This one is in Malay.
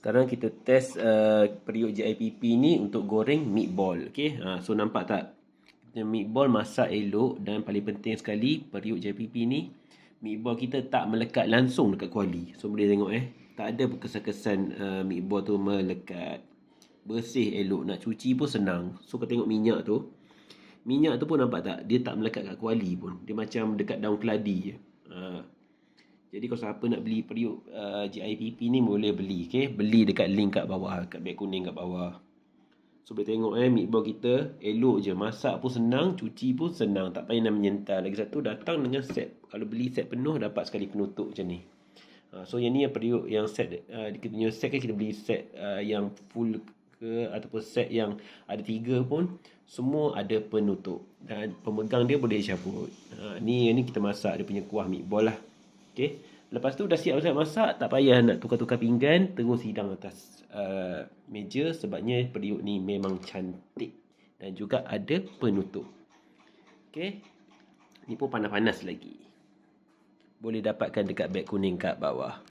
Sekarang kita test periuk JIPP ni untuk goreng meatball. Okay, so nampak tak? Meatball masak elok, dan paling penting sekali periuk JIPP ni, meatball kita tak melekat langsung dekat kuali. So boleh tengok tak ada kesan-kesan meatball tu melekat. Bersih elok, nak cuci pun senang. So kau tengok minyak tu pun nampak tak? Dia tak melekat kat kuali pun. Dia macam dekat daun keladi je. Jadi kalau siapa nak beli periuk JIPP ni boleh beli. Okay? Beli dekat link kat bawah, kat beg kuning kat bawah. So boleh tengok meatball kita elok je. Masak pun senang, cuci pun senang. Tak payah nak menyental. Lagi satu datang dengan set. Kalau beli set penuh dapat sekali penutup macam ni. So yang ni yang periuk yang set. Kita punya set kan kita beli set yang full ke ataupun set yang ada 3 pun, semua ada penutup. Dan pemegang dia boleh cabut. Ni kita masak dia punya kuah meatball lah. Okay. Lepas tu dah siap-siap masak, tak payah nak tukar-tukar pinggan, terus hidang atas meja, sebabnya periuk ni memang cantik dan juga ada penutup. Okay. Ni pun panas-panas lagi. Boleh dapatkan dekat beg kuning kat bawah.